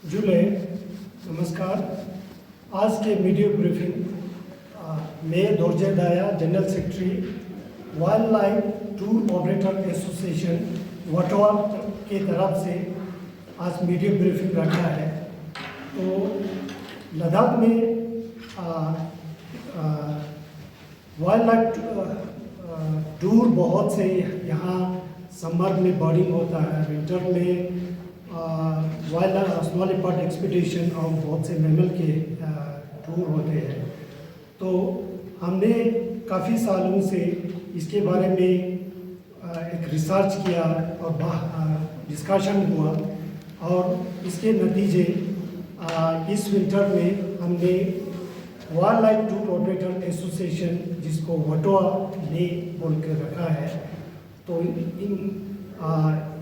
जुले नमस्कार। आज के मीडिया ब्रीफिंग में Dorje Daya general secretary wild life tour operator association Vatva के तरफ से आज मीडिया ब्रीफिंग रखा है। तो लद्दाख में वाइल्ड लाइफ टूर बहुत से यहाँ समर में बर्डिंग होता है, विंटर में वाइल्ड स्मॉल लेपर्ड एक्सपीडिशन और बहुत से मैमल के टूर होते हैं। तो हमने काफ़ी सालों से इसके बारे में एक रिसर्च किया और डिस्कशन हुआ और इसके नतीजे इस विंटर में हमने wild life tour operator association जिसको वटवा ने बोल कर रखा है, तो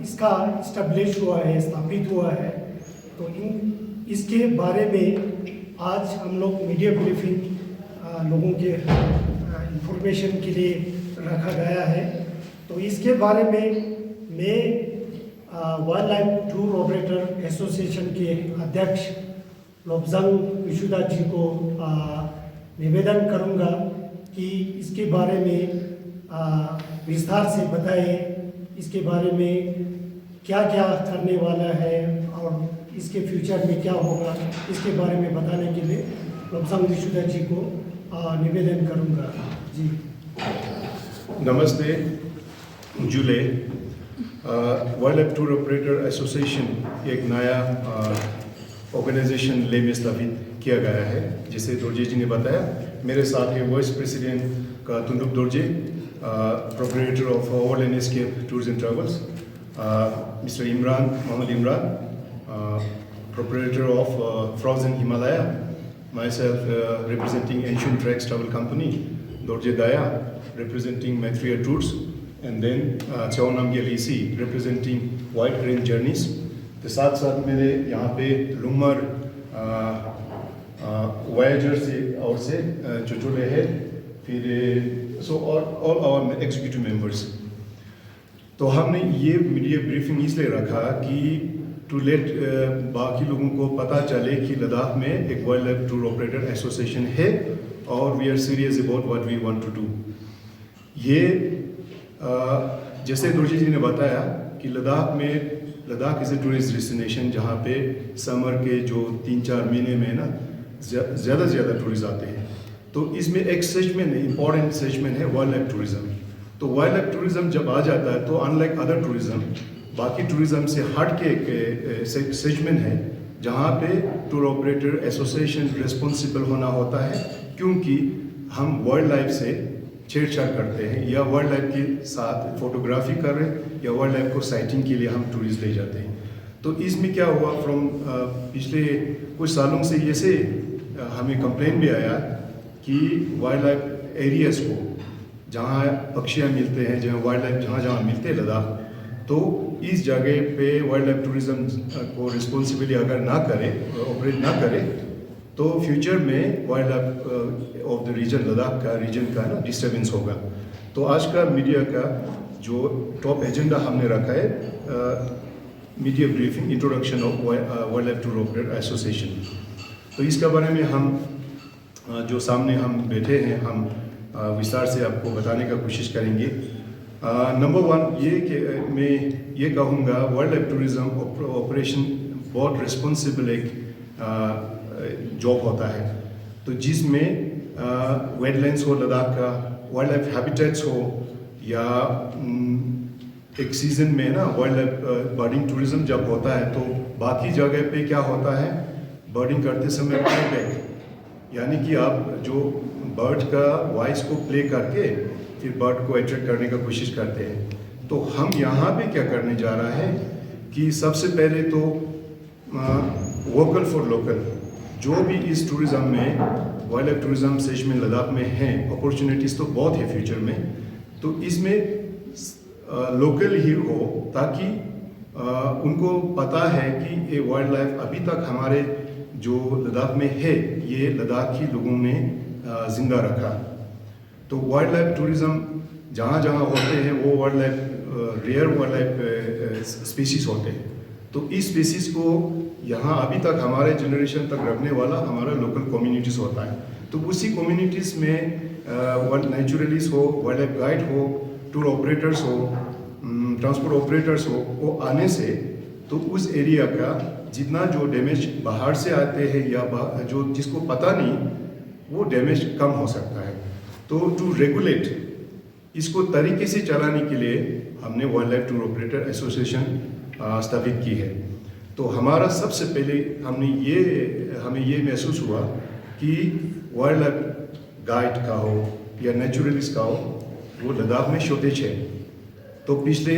इसका इस्टेब्लिश हुआ है, स्थापित हुआ है। तो इसके बारे में आज हम लोग मीडिया ब्रीफिंग लोगों के इंफॉर्मेशन के लिए रखा गया है। तो इसके बारे में मैं wild life tour operator association के अध्यक्ष लोब्जांग विशुदा जी को निवेदन करूंगा कि इसके बारे में विस्तार से बताएं, इसके बारे में क्या क्या करने वाला है और इसके फ्यूचर में क्या होगा, इसके बारे में बताने के लिए लोब्जांग विशुदा जी को निवेदन करूंगा। जी नमस्ते। जुले wild life tour operator association एक नया ऑर्गेनाइजेशन ले में स्थापित किया गया है, जिसे दोरजे जी ने बताया। मेरे साथ है वाइस प्रेसिडेंट का Tunduk Dorje, proprietor of world end escape tours and travels, mister Imran Mohammad Imran, proprietor of Frozen Himalaya, myself representing Ancient Treks Travel Company, Dorje Daya representing Maitreya Tours, and then Chao Namgyal EC representing White Range Journeys। के साथ साथ मेरे यहाँ पे Loomer Voyager से और से चुचुले है, फिर so all our executive members. तो हमने ये मीडिया ब्रीफिंग इसलिए रखा कि टू लेट बाकी लोगों को पता चले कि लद्दाख में एक wild life tour operator association है और we are serious about what we want to do. ये जैसे दोरजे जी ने बताया कि Ladakh is a tourist destination जहाँ पे समर के जो 3-4 महीने में ना ज़्यादा से ज़्यादा टूरिस्ट आते हैं। तो इसमें एक सेगमेंट इम्पॉर्टेंट सेगमेंट है वाइल्ड लाइफ टूरिज़्म। तो वाइल्ड लाइफ टूरिज़्म जब आ जाता है तो अनलाइक अदर टूरिज़्म, बाकी टूरिज़्म से हट के एक सेगमेंट है जहाँ पे टूर ऑपरेटर एसोसिएशन रिस्पॉन्सिबल होना होता है, क्योंकि हम वाइल्ड लाइफ से छेड़छाड़ करते हैं या वाइल्ड लाइफ के साथ फोटोग्राफी कर रहे हैं या वाइल्ड लाइफ को साइटिंग के लिए हम टूरिस्ट ले जाते हैं। तो इसमें क्या हुआ, पिछले कुछ सालों से ये से हमें कंप्लेन भी आया कि वाइल्ड लाइफ एरियाज़ को जहाँ पक्षियाँ मिलते हैं, जहाँ वाइल्ड लाइफ जहाँ मिलते हैं लद्दाख, तो इस जगह पे वाइल्ड लाइफ टूरिज़्म को रिस्पॉन्सिबिलिटी अगर ना करे, ऑपरेट ना करे, तो फ्यूचर में wild life of the region, Ladakh का रीजन का ना डिस्टर्बेंस होगा। तो आज का मीडिया का जो टॉप एजेंडा हमने रखा है, media briefing, introduction of wild life tour operator association. तो इसके बारे में हम जो सामने हम बैठे हैं, हम विस्तार से आपको बताने का कोशिश करेंगे। नंबर 1 ये कि मैं ये कहूँगा, वाइल्ड लाइफ टूरिज़्म ऑपरेशन बहुत रिस्पॉन्सिबल एक जॉब होता है। तो जिसमें वेटलैंड्स हो लद्दाख का, वाइल्ड लाइफ हैबिटेट्स हो, या एक सीज़न में ना वाइल्ड लाइफ बर्डिंग टूरिज़्म जब होता है तो बाकी जगह पे क्या होता है, बर्डिंग करते समय प्लेबैक, यानी कि आप जो बर्ड का वॉइस को प्ले करके फिर बर्ड को अट्रैक्ट करने का कोशिश करते हैं। तो हम यहाँ पे क्या करने जा रहा है कि सबसे पहले तो वोकल फॉर लोकल, जो भी इस टूरिज़्म में wild life tourism segment Ladakh में हैं, अपॉर्चुनिटीज़ तो बहुत है फ्यूचर में, तो इसमें लोकल ही हो ताकि उनको पता है कि ये वाइल्ड लाइफ अभी तक हमारे जो लद्दाख में है, ये लद्दाखी लोगों ने ज़िंदा रखा। तो वाइल्ड लाइफ टूरिज़्म जहाँ जहाँ होते हैं वो wild life rare wild life species होते हैं। तो इस स्पीसीज़ को यहाँ अभी तक हमारे जनरेशन तक रखने वाला हमारा लोकल कम्युनिटीज़ होता है। तो उसी कम्युनिटीज़ में नेचुरलिस्ट हो, वाइल्ड लाइफ गाइड हो, टूर ऑपरेटर्स हो, ट्रांसपोर्ट ऑपरेटर्स हो, वो आने से तो उस एरिया का जितना जो डैमेज बाहर से आते हैं या जो जिसको पता नहीं, वो डैमेज कम हो सकता है। तो टू रेगुलेट इसको तरीके से चलाने के लिए हमने wild life tour operator association स्थापित की है। तो हमारा सबसे पहले हमें ये महसूस हुआ कि वाइल्ड लाइफ गाइड का हो या नेचुरलिस्ट का हो, वो लद्दाख में शॉर्टेज है। तो पिछले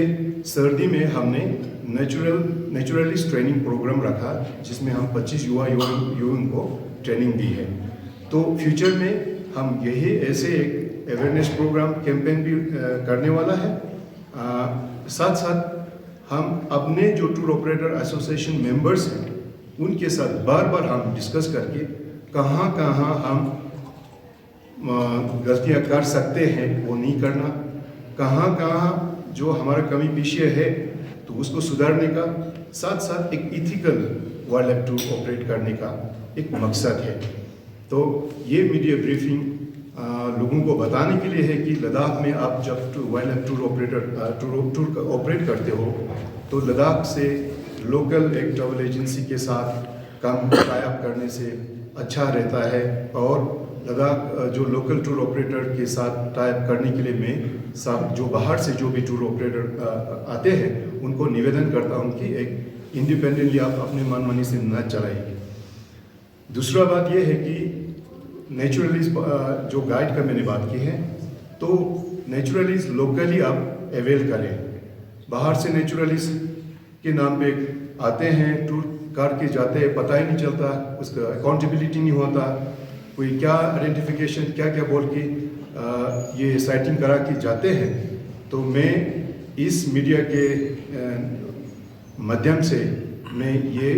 सर्दी में हमने नेचुरलिस्ट ट्रेनिंग प्रोग्राम रखा, जिसमें हम 25 युवाओं को ट्रेनिंग दी है। तो फ्यूचर में हम यही ऐसे एक अवेयरनेस प्रोग्राम कैंपेन भी करने वाला है। साथ साथ हम अपने जो टूर ऑपरेटर एसोसिएशन मेंबर्स हैं, उनके साथ बार बार हम डिस्कस करके कहाँ हम गलतियाँ कर सकते हैं वो नहीं करना, कहाँ जो हमारा कमी पेशी है तो उसको सुधारने का, साथ साथ एक ethical wild life tour operate करने का एक मकसद है। तो ये मीडिया ब्रीफिंग लोगों को बताने के लिए है कि लद्दाख में आप जब वाइल्ड लाइफ टूर ऑपरेट करते हो तो लद्दाख से लोकल एक ट्रैवल एजेंसी के साथ काम टाई अप करने से अच्छा रहता है। और लद्दाख जो लोकल टूर ऑपरेटर के साथ टाई अप करने के लिए मैं सब जो बाहर से जो भी टूर ऑपरेटर आते हैं उनको निवेदन करता हूँ कि एक इंडिपेंडेंटली आप अपने मनमानी से न चलाइए। दूसरा बात यह है कि नेचुरलिस्ट जो गाइड का मैंने बात की है, तो नेचुरलिस्ट लोकली आप अवेल करें। बाहर से नेचुरलिस्ट के नाम पे आते हैं, टूर करके जाते हैं, पता ही नहीं चलता, उसका अकाउंटेबिलिटी नहीं होता, कोई क्या आइडेंटिफिकेशन क्या बोल के ये साइटिंग करा के जाते हैं। तो मैं इस मीडिया के माध्यम से मैं ये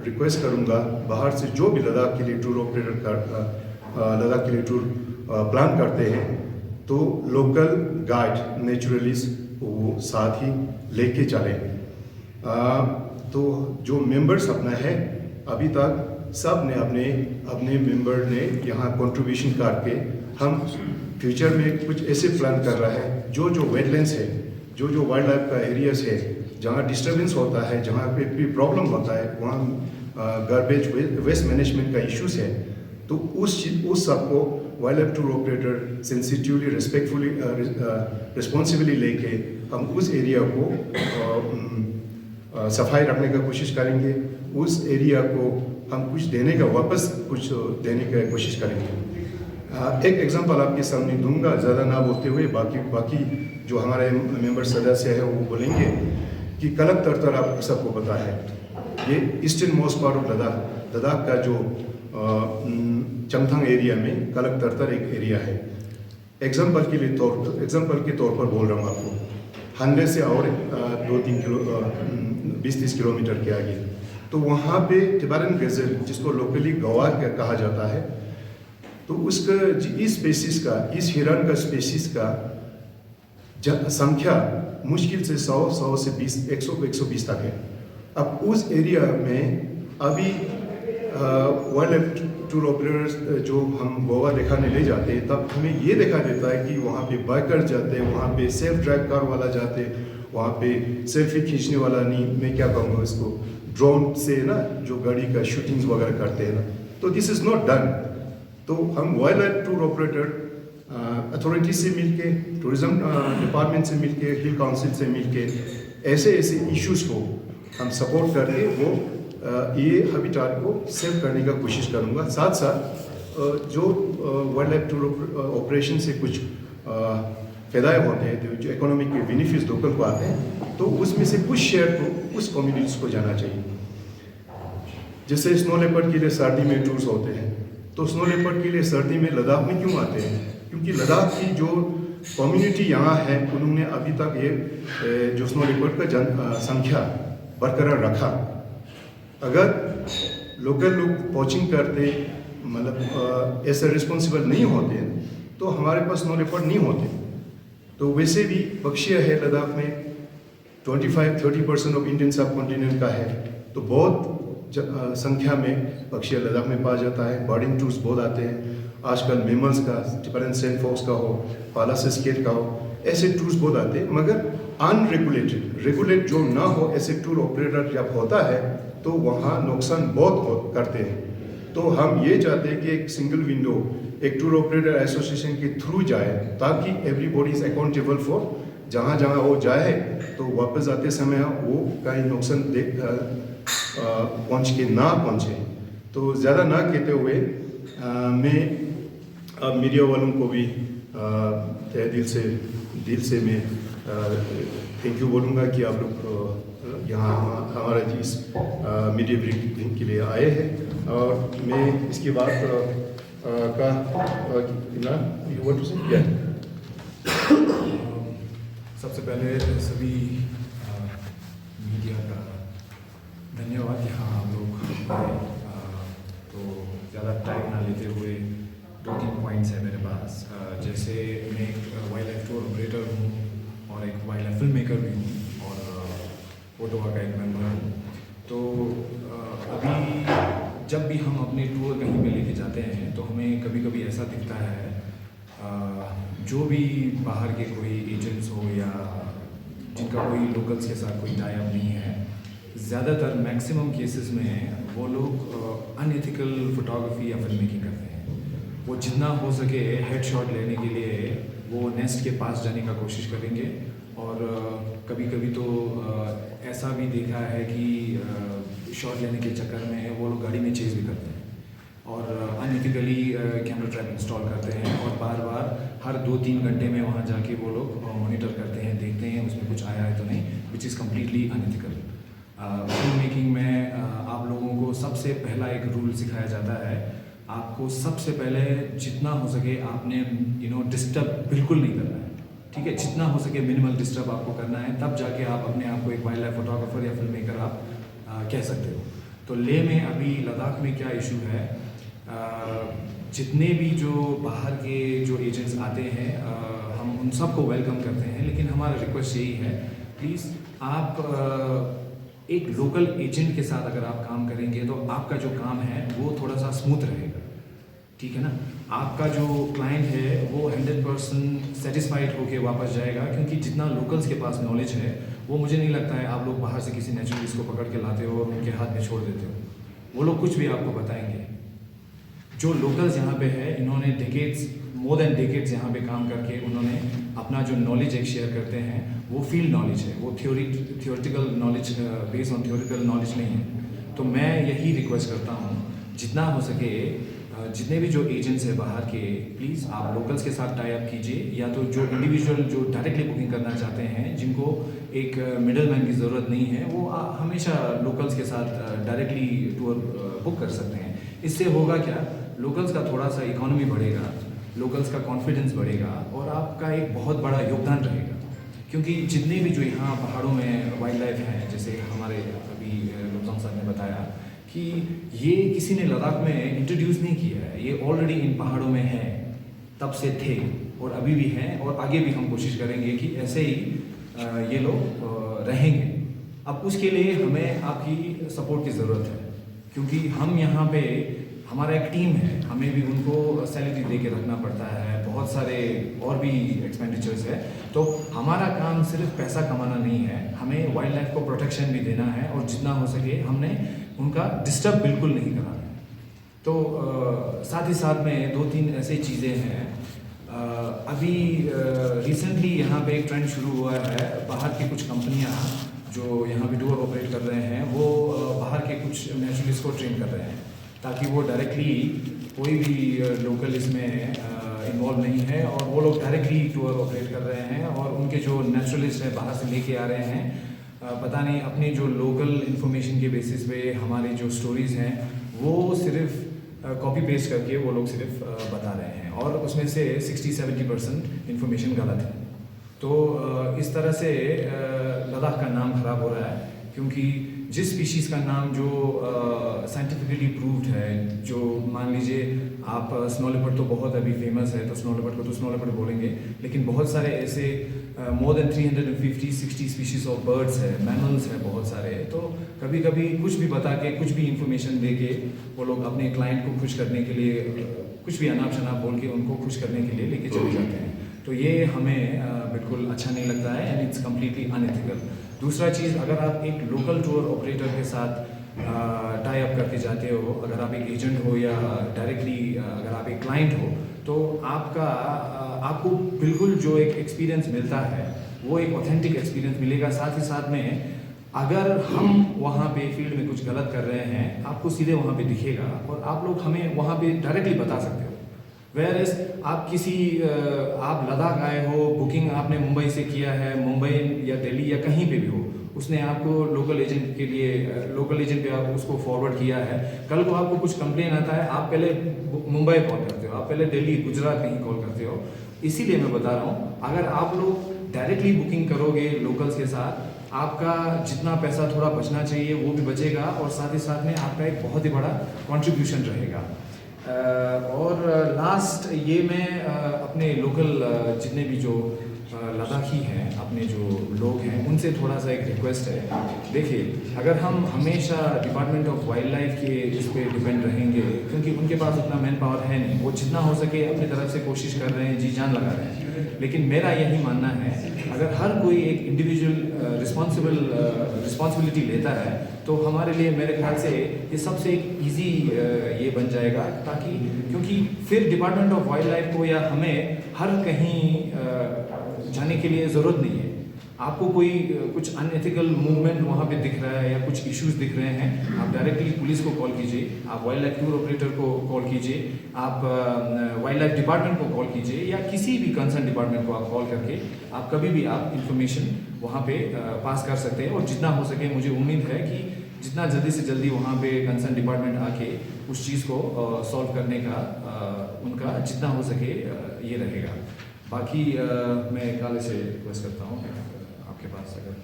रिक्वेस्ट करूँगा, बाहर से जो भी लद्दाख के लिए टूर ऑपरेटर लद्दाख के लिए टूर प्लान करते हैं तो लोकल गाइड नेचुरलिस्ट वो साथ ही लेके चलें। तो जो मेंबर्स अपना है, अभी तक सब ने अपने मेंबर ने यहाँ कंट्रीब्यूशन करके हम फ्यूचर में कुछ ऐसे प्लान कर रहा है जो वेटलैंड्स है, जो वाइल्ड लाइफ का एरियाज है, जहाँ डिस्टर्बेंस होता है, जहाँ पे भी प्रॉब्लम होता है, वहाँ गार्बेज वेस्ट मैनेजमेंट का इश्यूज है, तो उस सबको wild life tour operator sensitively respectfully responsibly लेके हम उस एरिया को सफाई रखने का कोशिश करेंगे। उस एरिया को हम कुछ देने का वापस कुछ देने का कोशिश करेंगे। एक एग्जांपल आपके सामने दूंगा, ज़्यादा ना बोलते हुए, बाकी जो हमारे मेंबर सदस्य हैं वो बोलेंगे कि कलक तरतर आप सबको पता है, ये eastern most part of Ladakh का जो चंगथंग एरिया में कलक तरतर एक एरिया है। एग्जाम्पल के तौर पर बोल रहा हूँ आपको, 100 से और 20-30 किलोमीटर के आगे, तो वहाँ पे टिबेटन गज़ल, जिसको लोकली गवा कहा जाता है, तो उसका इस स्पेसिस का, इस हिरन का स्पेसिस का संख्या मुश्किल से 100 से 120 तक है। अब उस एरिया में अभी वाइल्ड लाइफ टूर ऑपरेटर्स जो हम गोवा दिखाने ले जाते हैं, तब हमें ये दिखा देता है कि वहाँ पे बाइकर जाते हैं, वहाँ पे सेल्फ ड्राइव कार वाला जाते हैं, वहाँ पे सेल्फी खींचने वाला नहीं, मैं क्या कहूँगा इसको, ड्रोन से ना जो गाड़ी का शूटिंग्स वगैरह करते हैं ना, तो दिस इज़ नॉट डन। तो हम wild life tour operator authority से मिलके, टूरिज्म डिपार्टमेंट से मिलके, हिल काउंसिल से मिलके ऐसे इश्यूज़ को हम सपोर्ट करके वो ये हैबिटेट को सेव करने का कोशिश करूँगा। साथ साथ जो वाइल्ड लाइफ टूर ऑपरेशन से कुछ फ़ायदे होते हैं, जो इकोनॉमिक के बेनिफिट्स लोकल को आते हैं, तो उसमें से कुछ शेयर को उस कम्युनिटीज़ को जाना चाहिए। जैसे स्नो लेपर्ड के लिए सर्दी में टूर्स होते हैं, तो स्नो लेपर्ड के लिए सर्दी में लद्दाख में क्यों आते हैं? क्योंकि लद्दाख की जो कम्युनिटी यहाँ है, उन्होंने अभी तक ये जो स्नो लेपर्ड का संख्या बरकरार रखा। अगर लोकल लोग वॉचिंग करते, मतलब ऐसे रिस्पॉन्सिबल नहीं होते, तो हमारे पास स्नो लेपर्ड नहीं होते। तो वैसे भी पक्षी है लद्दाख में 25-30% ऑफ इंडियन सब कॉन्टिनेंट का है, तो बहुत संख्या में पक्षी लद्दाख में पाया जाता है। बर्डिंग टूर्स बहुत आते हैं आजकल, मेमल्स का, टिपरन सेंट फॉक्स का हो, पालासिस्केट का हो, ऐसे टूर्स बहुत आते हैं। मगर अनरेगुलेटेड, रेगुलेट जो ना हो ऐसे टूर ऑपरेटर जब होता है तो वहाँ नुकसान बहुत करते हैं। तो हम ये चाहते हैं कि एक सिंगल विंडो एक टूर ऑपरेटर एसोसिएशन के थ्रू जाए, ताकि एवरीबॉडी इज अकाउंटेबल फॉर जहाँ जहाँ वो जाए तो वापस आते समय वो कहीं नुकसान देख पहुँच के ना पहुँचे। तो ज़्यादा ना कहते हुए मैं मीडिया वालों को भी तहे दिल से मैं थैंक यू बोलूँगा कि आप लोग यहाँ हमारा इस मीडिया ब्रीफिंग के लिए आए हैं। और मैं इसके बाद का सबसे पहले सभी मीडिया का धन्यवाद। यहाँ हम लोग आए, तो ज़्यादा टाइम ना लेते हुए 2-3 पॉइंट्स है मेरे पास। जैसे मैं एक वाइल्ड लाइफ टूर ऑपरेटर हूँ और एक वाइल्ड लाइफ फिल्म मेकर भी हूँ और ओटावा का एक मेंबर हूँ। तो अभी जब भी हम अपने टूर कहीं पे लेके जाते हैं तो हमें कभी कभी ऐसा दिखता है जो भी बाहर के कोई एजेंट्स हो या जिनका कोई लोकल्स के साथ कोई टाई अप नहीं है, ज़्यादातर मैक्सिमम केसेस में वो लोग अनएथिकल फोटोग्राफी या फिल्म मेकिंग करते हैं। वो जितना हो सके हेड शॉट लेने के लिए वो नेस्ट के पास जाने का कोशिश करेंगे। और कभी कभी तो ऐसा भी देखा है कि शॉट लेने के चक्कर में वो लोग गाड़ी में चेज़ भी करते हैं और अनएथिकली कैमरा ट्रैप इंस्टॉल करते हैं और बार बार हर 2-3 घंटे में वहाँ जाके वो लोग मॉनिटर करते हैं, देखते हैं उसमें कुछ आया है तो नहीं, which is completely unethical. Film making में आप लोगों को सबसे पहला एक रूल सिखाया जाता है, आपको सबसे पहले जितना हो सके आपने डिस्टर्ब बिल्कुल नहीं करना है, ठीक है। जितना हो सके मिनिमल डिस्टर्ब आपको करना है, तब जाके आप अपने आप को एक वाइल्ड लाइफ फोटोग्राफर या फिल्म मेकर आप कह सकते हो। तो लेह में अभी लद्दाख में क्या इशू है, जितने भी जो बाहर के जो एजेंट्स आते हैं हम उन सबको वेलकम करते हैं, लेकिन हमारा रिक्वेस्ट यही है, प्लीज़ आप एक लोकल एजेंट के साथ अगर आप काम करेंगे तो आपका जो काम है वो थोड़ा सा स्मूथ रहेगा, ठीक है ना। आपका जो क्लाइंट है वो 100% सेटिस्फाइड होके वापस जाएगा, क्योंकि जितना लोकल्स के पास नॉलेज है वो मुझे नहीं लगता है आप लोग बाहर से किसी नेचुरलिस्ट को पकड़ के लाते हो और उनके हाथ में छोड़ देते हो। वो लोग कुछ भी आपको बताएंगे। जो लोकल्स यहाँ पे है, इन्होंने डेकेड्स, मोर देन डेकेड्स यहाँ पे काम करके उन्होंने अपना जो नॉलेज एक शेयर करते हैं वो फील्ड नॉलेज है, वो theoretical knowledge based on theoretical knowledge नहीं है। तो मैं यही रिक्वेस्ट करता हूँ, जितना हो सके जितने भी जो एजेंट्स हैं बाहर के, प्लीज़ आप लोकल्स के साथ टाई अप कीजिए, या तो जो इंडिविजुअल जो डायरेक्टली बुकिंग करना चाहते हैं, जिनको एक मिडल मैन की ज़रूरत नहीं है, वो हमेशा लोकल्स के साथ डायरेक्टली टूर बुक कर सकते हैं। इससे होगा क्या, लोकल्स का थोड़ा सा इकोनॉमी बढ़ेगा, लोकल्स का कॉन्फिडेंस बढ़ेगा और आपका एक बहुत बड़ा योगदान रहेगा। क्योंकि जितने भी जो यहाँ पहाड़ों में वाइल्ड लाइफ हैं, जैसे हमारे अभी लोकसंग साहब ने बताया कि ये किसी ने लद्दाख में इंट्रोड्यूस नहीं किया है, ये ऑलरेडी इन पहाड़ों में है, तब से थे और अभी भी हैं और आगे भी हम कोशिश करेंगे कि ऐसे ही ये लोग रहेंगे। अब उसके लिए हमें आपकी सपोर्ट की ज़रूरत है, क्योंकि हम यहाँ पे हमारा एक टीम है, हमें भी उनको सैलरी दे के रखना पड़ता है, बहुत सारे और भी एक्सपेंडिचर्स है। तो हमारा काम सिर्फ पैसा कमाना नहीं है, हमें वाइल्ड लाइफ को प्रोटेक्शन भी देना है और जितना हो सके हमने उनका डिस्टर्ब बिल्कुल नहीं कराना है। तो साथ ही साथ में 2-3 ऐसी चीज़ें हैं। अभी रिसेंटली यहाँ पे एक ट्रेंड शुरू हुआ है, बाहर की कुछ कंपनियाँ जो यहाँ पे टूर ऑपरेट कर रहे हैं वो बाहर के कुछ नेचुरलिस्ट को ट्रेन कर रहे हैं, ताकि वो डायरेक्टली कोई भी लोकल इसमें इन्वॉल्व नहीं है और वो लोग डायरेक्टली टूर ऑपरेट कर रहे हैं और उनके जो नेचुरलिस्ट है बाहर से लेके आ रहे हैं, पता नहीं अपनी जो लोकल इन्फॉर्मेशन के बेसिस पे हमारी जो स्टोरीज़ हैं वो सिर्फ कॉपी पेस्ट करके वो लोग सिर्फ बता रहे हैं और उसमें से 60-70% इन्फॉर्मेशन गलत है। तो इस तरह से लद्दाख का नाम ख़राब हो रहा है, क्योंकि जिस स्पीशीज़ का नाम जो साइंटिफिकली प्रूव्ड है, जो मान लीजिए आप स्नो लेपर्ड तो बहुत अभी फेमस है, तो स्नो लेपर्ड को तो स्नो लेपर्ड बोलेंगे, लेकिन बहुत सारे ऐसे more than 350-60 species of birds है, मैमल्स है बहुत सारे। तो कभी कभी कुछ भी बता के, कुछ भी इंफॉर्मेशन दे के वो लोग अपने क्लाइंट को खुश करने के लिए कुछ भी अनाप शनाप बोल के उनको खुश करने के लिए लेके चले जाते हैं। तो ये हमें बिल्कुल अच्छा नहीं लगता है एंड इट्स कम्प्लीटली अनएथिकल। दूसरा चीज़, अगर आप एक लोकल टूर ऑपरेटर के साथ टाई अप करके जाते हो, अगर आप एक एजेंट हो या डायरेक्टली अगर आप एक क्लाइंट हो, तो आपको बिल्कुल जो एक एक्सपीरियंस मिलता है वो एक ऑथेंटिक एक्सपीरियंस मिलेगा। साथ ही साथ में अगर हम वहाँ पे फील्ड में कुछ गलत कर रहे हैं, आपको सीधे वहाँ पे दिखेगा और आप लोग हमें वहाँ पे डायरेक्टली बता सकते हो। वेयरएज आप लद्दाख आए हो, बुकिंग आपने मुंबई से किया है, मुंबई या दिल्ली या कहीं पे भी हो, उसने आपको लोकल एजेंट पे आप उसको फॉरवर्ड किया है। कल को आपको कुछ कंप्लेन आता है, आप पहले मुंबई कॉल करते हो, आप पहले दिल्ली, गुजरात कहीं कॉल करते हो। इसीलिए मैं बता रहा हूँ, अगर आप लोग डायरेक्टली बुकिंग करोगे लोकल्स के साथ, आपका जितना पैसा थोड़ा बचना चाहिए वो भी बचेगा और साथ ही साथ में आपका एक बहुत ही बड़ा कंट्रीब्यूशन रहेगा। और लास्ट ये मैं अपने लोकल जितने भी जो लद्दाखी हैं, अपने जो लोग हैं, उनसे थोड़ा सा एक रिक्वेस्ट है। देखिए, अगर हम हमेशा डिपार्टमेंट ऑफ वाइल्ड लाइफ के इस पर डिपेंड रहेंगे, क्योंकि उनके पास उतना मैन पावर है नहीं, वो जितना हो सके अपनी तरफ से कोशिश कर रहे हैं, जी जान लगा रहे हैं। लेकिन मेरा यही मानना है, अगर हर कोई एक इंडिविजुअल रिस्पॉन्सिबिलिटी लेता है, तो हमारे लिए मेरे ख्याल से ये सबसे एक ईजी ये बन जाएगा, ताकि क्योंकि फिर डिपार्टमेंट ऑफ वाइल्ड लाइफ को या हमें हर कहीं जाने के लिए ज़रूरत नहीं है। आपको कोई कुछ अनएथिकल मूवमेंट वहाँ पे दिख रहा है या कुछ इश्यूज दिख रहे हैं, आप डायरेक्टली पुलिस को कॉल कीजिए, आप वाइल्ड लाइफ टूर ऑपरेटर को कॉल कीजिए, आप वाइल्ड लाइफ डिपार्टमेंट को कॉल कीजिए या किसी भी कंसर्न डिपार्टमेंट को आप कॉल करके आप कभी भी आप इंफॉर्मेशन वहाँ पे पास कर सकते हैं। और जितना हो सके, मुझे उम्मीद है कि जितना जल्दी से जल्दी वहाँ पे कंसर्न डिपार्टमेंट आके उस चीज़ को सॉल्व करने का उनका जितना हो सके ये रहेगा। बाकी मैं काले से रिक्वेस्ट करता हूँ आपके पास अगर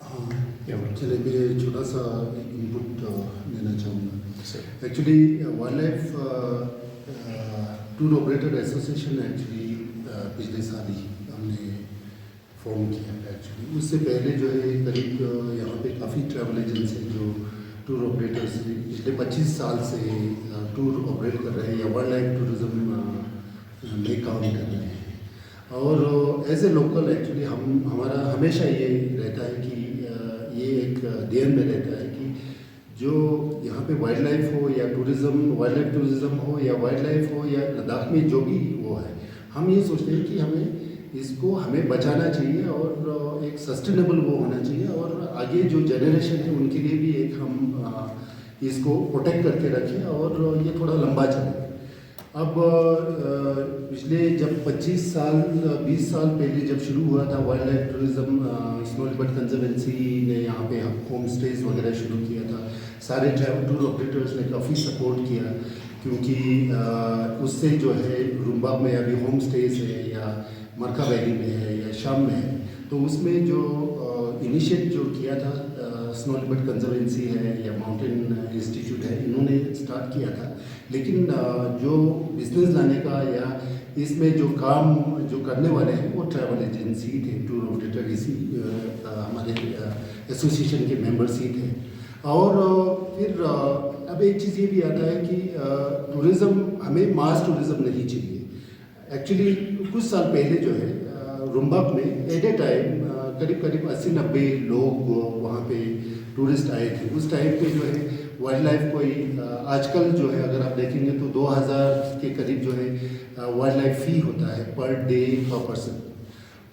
हाँ, चलिए मैं छोटा सा इनपुट देना चाहूँगा। Actually wild life tour operator association actually पिछले साल ही हमने फॉर्म किया है। एक्चुअली उससे पहले जो है करीब यहाँ पे काफ़ी ट्रैवल एजेंट्स हैं जो टूर ऑपरेटर्स पिछले 25 साल से टूर ऑपरेट कर रहे हैं या वाइल्ड लाइफ टूरिज्म में काम कर रहे हैं। और एज ए लोकल एक्चुअली हमारा हमेशा ये रहता है कि ये एक ध्यान में रहता है कि जो यहाँ पे वाइल्ड लाइफ हो या टूरिज़्म, वाइल्ड लाइफ टूरिज़्म हो या वाइल्ड लाइफ हो या लद्दाख में जो भी वो है, हम ये सोचते हैं कि हमें बचाना चाहिए और एक सस्टेनेबल वो होना चाहिए और आगे जो जनरेशन है उनके लिए भी एक हम इसको प्रोटेक्ट करके रखें और ये थोड़ा लंबा चले। अब पिछले जब 25 साल 20 साल पहले जब शुरू हुआ था wild life tourism, snow leopard conservancy ने यहाँ पे होम स्टेज वगैरह शुरू किया था। सारे ट्रैवल टूर ऑपरेटर्स ने काफ़ी सपोर्ट किया, क्योंकि उससे जो है रुम्बा में अभी होम स्टेज है या मरका वैली में है या शाम में है, तो उसमें जो इनिशिएट जो किया था स्नो लेपर्ड कंजर्वेंसी है या माउंटेन इंस्टीट्यूट है, इन्होंने स्टार्ट किया था। लेकिन जो बिजनेस लाने का या इसमें जो काम जो करने वाले हैं वो ट्रैवल एजेंसी थे, टूर ऑपरेटर इसी हमारे एसोसिएशन के मेंबर्स ही थे। और फिर अब एक चीज़ ये भी आता है कि टूरिज़्म हमें मास टूरिज़्म नहीं चाहिए। एक्चुअली कुछ साल पहले जो है रुम्बाक में एट ए टाइम करीब 80-90 लोग वहाँ पे टूरिस्ट आए थे। उस टाइम पे जो है वाइल्ड लाइफ कोई आजकल जो है अगर आप देखेंगे तो 2000 के करीब जो है वाइल्ड लाइफ फ़ी होता है पर डे पर पर्सन,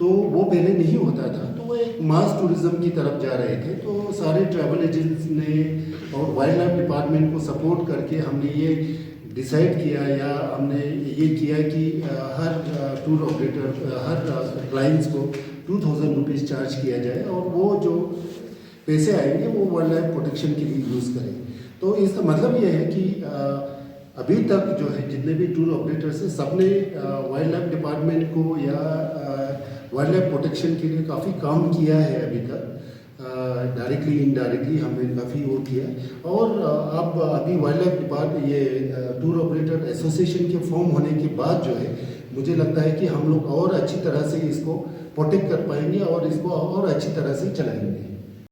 तो वो पहले नहीं होता था। तो वो एक मास टूरिज़्म की तरफ जा रहे थे। तो सारे ट्रैवल एजेंट्स ने और वाइल्ड लाइफ डिपार्टमेंट को सपोर्ट करके हमने ये डिसाइड किया या हमने ये किया कि हर टूर ऑपरेटर हर क्लाइंट्स को 2000 रुपीज़ चार्ज किया जाए और वो जो पैसे आएंगे वो वाइल्ड लाइफ प्रोटेक्शन के लिए यूज़ करें। तो इसका मतलब ये है कि अभी तक जो है जितने भी टूर ऑपरेटर्स हैं सबने वाइल्ड लाइफ डिपार्टमेंट को या वाइल्ड लाइफ प्रोटेक्शन के लिए काफ़ी काम किया है अभी तक। डायरेक्टली इनडायरेक्टली हमने काफ़ी वो किया है। और अब अभी वाइल्ड लाइफ डिपार्टमेंट ये टूर ऑपरेटर एसोसिएशन के फॉर्म होने के बाद जो है मुझे लगता है कि हम लोग और अच्छी तरह से इसको प्रोटेक्ट कर पाएंगे और इसको और अच्छी तरह से चलाएंगे।